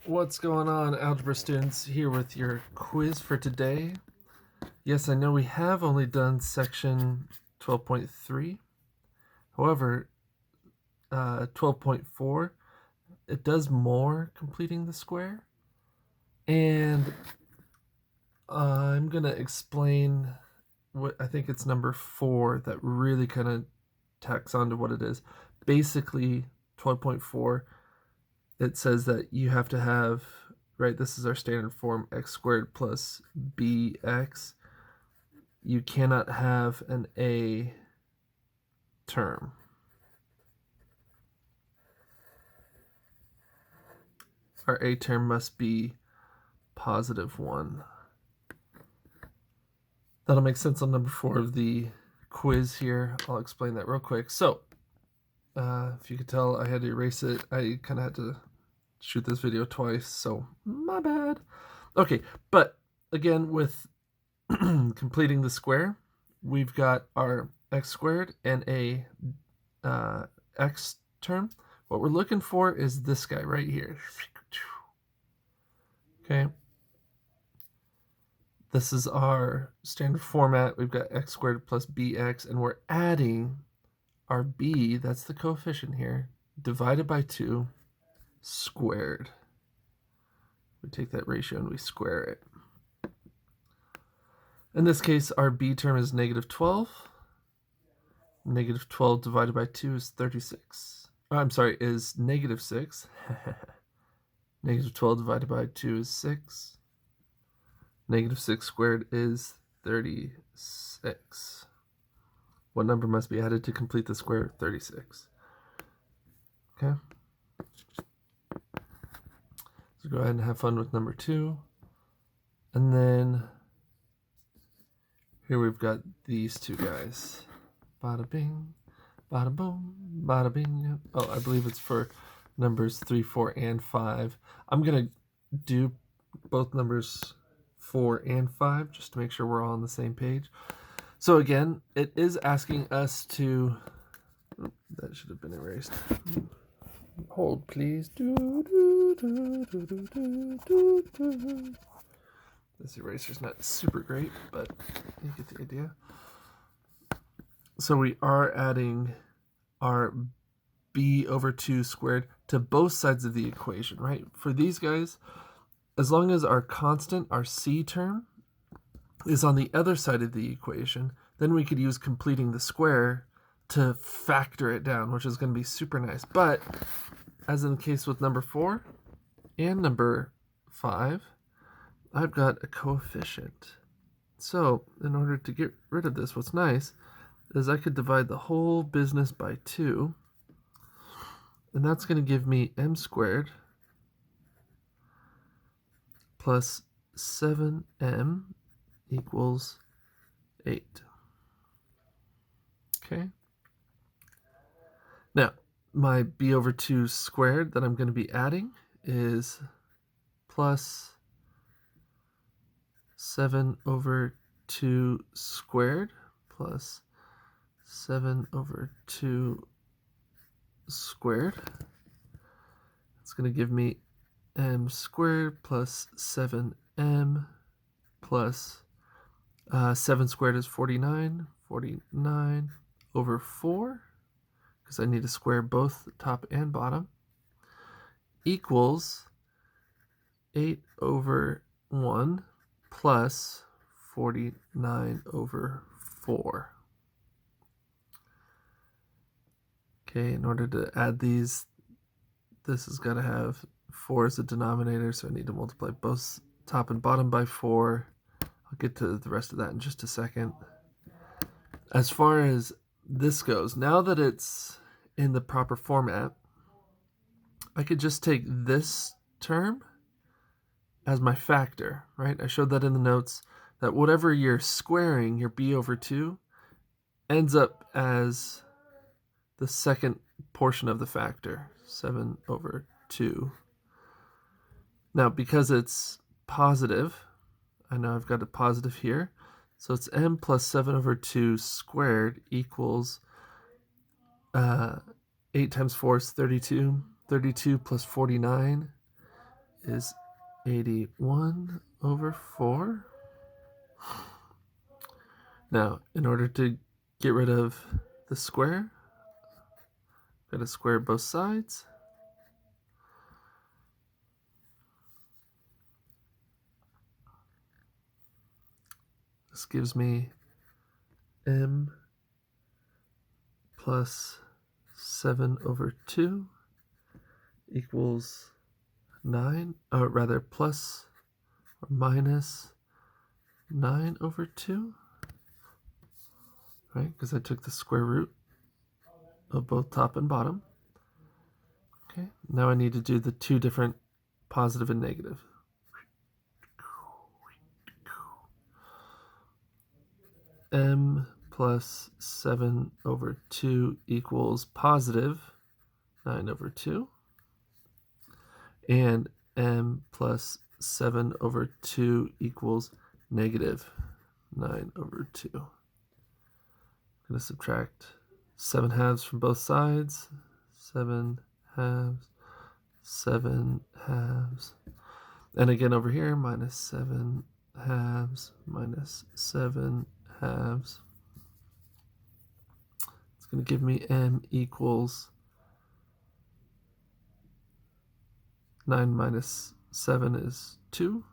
What's going on, algebra students? Here with your quiz for today. Yes, I know we have only done section 12.3. However, 12.4, it does more completing the square. And I'm going to explain what I think it's number 4 that really kind of tacks on to what it is. Basically, 12.4, it says that you have to have, right, this is our standard form, x squared plus bx. You cannot have an a term. Our a term must be positive 1. That'll make sense on number 4 of the quiz here. I'll explain that real quick. So, if you could tell, I had to erase it. I kind of had to shoot this video twice, so my bad. Okay, but again, with completing the square, we've got our x squared and a x term. What we're looking for is this guy right here. Okay. This is our standard format. We've got x squared plus bx, and we're adding our b, that's the coefficient here, divided by 2 squared. We take that ratio and we square it. In this case, our b term is negative 12. Negative 12 divided by 2 is 36. Is negative 6. Negative 12 divided by 2 is 6. Negative 6 squared is 36. What number must be added to complete the square? 36. Okay. So go ahead and have fun with number 2. And then here we've got these two guys. Bada bing, bada boom, bada bing. Oh, I believe it's for numbers 3, 4, and 5. I'm going to do both numbers 4 and 5 just to make sure we're all on the same page. So again, it is asking us to... that should have been erased. Hold, please. This eraser's not super great, but you get the idea. So we are adding our b over 2 squared to both sides of the equation, right? For these guys, as long as our constant, our c term, is on the other side of the equation, then we could use completing the square to factor it down, which is going to be super nice. But as in the case with number 4 and number 5, I've got a coefficient. So in order to get rid of this, what's nice is I could divide the whole business by 2, and that's going to give me m squared plus 7m equals 8. Okay. Now, my b over 2 squared that I'm going to be adding is plus 7 over 2 squared plus 7 over 2 squared. It's going to give me m squared plus 7m plus 7 squared is 49. 49 over 4, because I need to square both top and bottom, equals 8 over 1 plus 49 over 4. Okay, in order to add these, this has got to have 4 as a denominator, so I need to multiply both top and bottom by 4. I'll get to the rest of that in just a second. As far as this goes, now that it's in the proper format, I could just take this term as my factor, right? I showed that in the notes, that whatever you're squaring, your b over 2, ends up as the second portion of the factor, 7 over 2. Now, because it's positive, I know I've got a positive here, so it's m plus 7 over 2 squared equals 8 times 4 is 32. 32 plus 49 is 81 over 4. Now, in order to get rid of the square, I'm going to square both sides. This gives me m plus 7 over 2 equals 9, or rather plus or minus 9 over 2, right? Because I took the square root of both top and bottom. Okay, now I need to do the two different positive and negative. M plus 7 over 2 equals positive 9 over 2. And m plus 7 over 2 equals negative 9 over 2. I'm going to subtract 7 halves from both sides. 7 halves, 7 halves. And again over here, minus 7 halves, minus 7 halves. It's going to give me m equals 9 minus 7 is 2.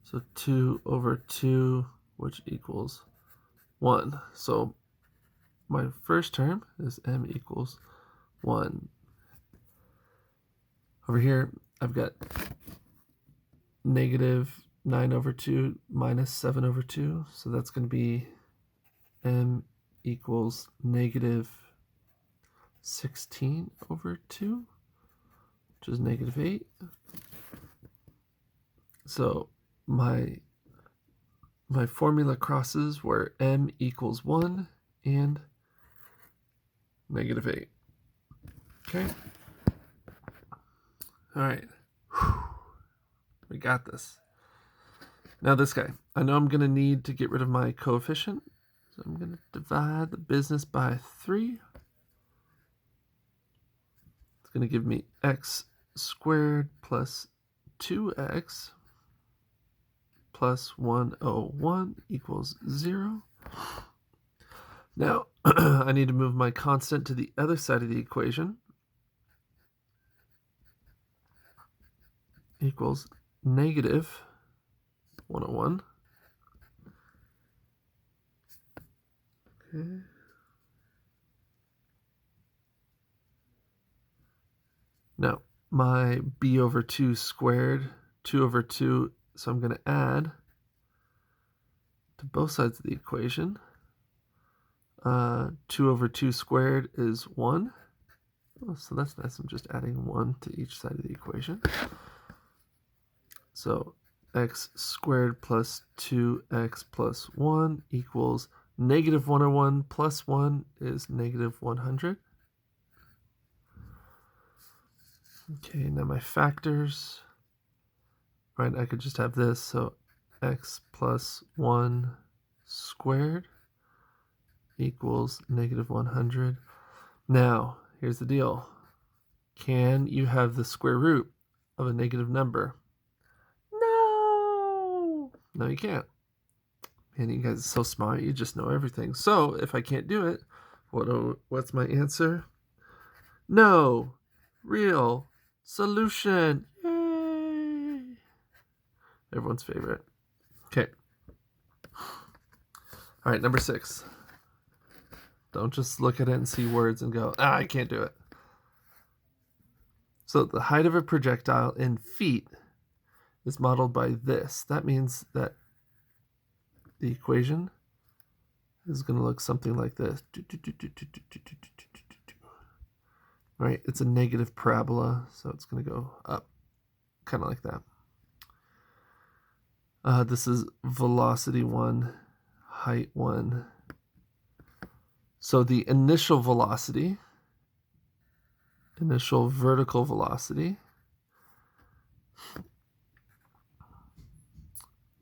So 2 over 2, which equals 1. So my first term is m equals 1. Over here, I've got negative 9 over 2 minus 7 over 2. So that's going to be m equals negative 16 over 2, which is negative 8. So my formula crosses where m equals 1 and negative 8. Okay. All right. We got this. Now this guy. I know I'm going to need to get rid of my coefficient. So I'm going to divide the business by 3. It's going to give me x squared plus 2x plus 101 equals 0. Now, I need to move my constant to the other side of the equation. Equals negative 101. Okay. Now, my b over 2 squared, 2 over 2, so I'm going to add to both sides of the equation. 2 over 2 squared is 1. Oh, so that's nice. I'm just adding 1 to each side of the equation. So x squared plus 2x plus 1 equals negative 101 plus 1 is negative 100. Okay, now my factors. Right, I could just have this. So x plus 1 squared equals negative 100. Now, here's the deal. Can you have the square root of a negative number? No! No, you can't. Man, you guys are so smart. You just know everything. So, if I can't do it, what's my answer? No. Real solution. Yay! Everyone's favorite. Okay. All right, number 6. Don't just look at it and see words and go, I can't do it. So the height of a projectile in feet is modeled by this. That means that the equation is going to look something like this. Right? It's a negative parabola, so it's going to go up, kind of like that. This is velocity 1, height 1. So the initial velocity, initial vertical velocity,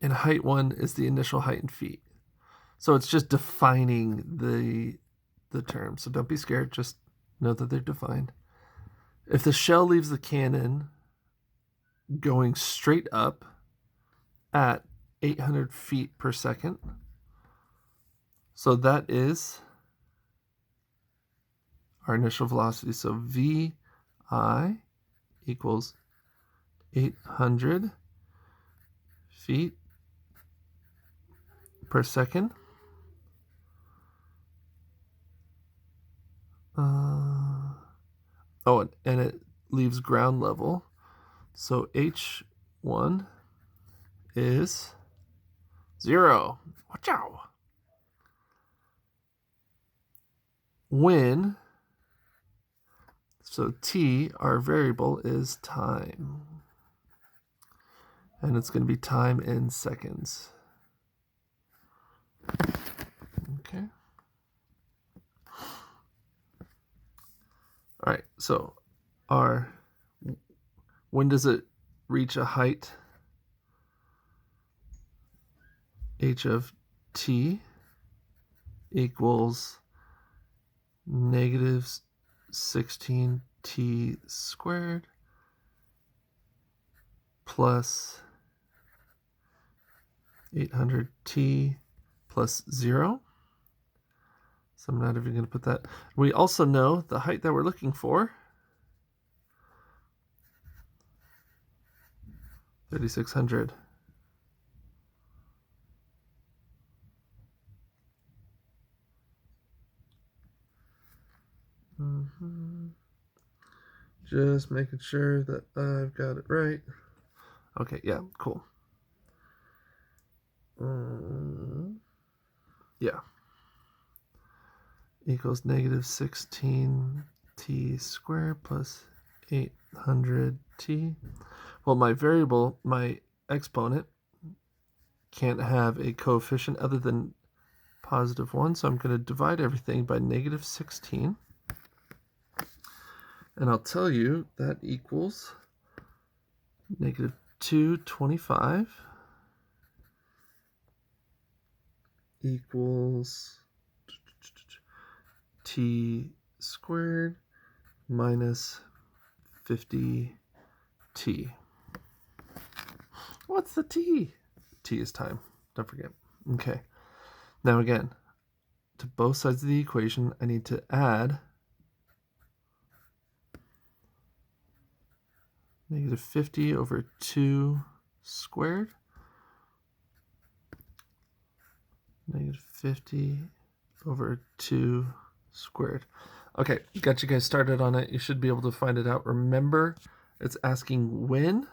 and height 1 is the initial height in feet. So it's just defining the term. So don't be scared, just know that they're defined. If the shell leaves the cannon, going straight up at 800 feet per second. So that is our initial velocity. So vi equals 800 feet per second. And it leaves ground level. So h1 is 0. Watch out. When, so t, our variable, is time. And it's going to be time in seconds. Okay. All right, so when does it reach a height? H of t equals negative 16t squared plus 800t plus 0. So I'm not even going to put that. We also know the height that we're looking for, 3,600. Just making sure that I've got it right. Okay, yeah, cool. Yeah. Equals negative 16t squared plus 800t. Well, my variable, my exponent, can't have a coefficient other than positive 1, so I'm going to divide everything by negative 16. And I'll tell you that equals negative 225 equals t squared minus 50t. What's the t? T is time. Don't forget. Okay. Now again, to both sides of the equation, I need to add negative 50 over 2 squared. Negative 50 over 2 squared. Okay, got you guys started on it. You should be able to find it out. Remember, it's asking when.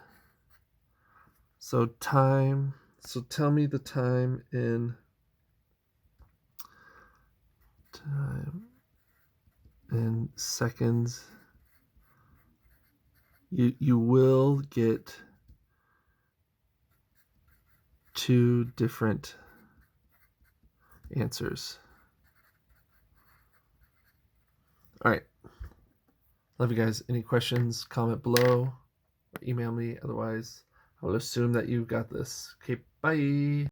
So time. So tell me the time in seconds. You will get two different answers. All right. Love you guys. Any questions, comment below, or email me. Otherwise, I will assume that you've got this. Okay, bye.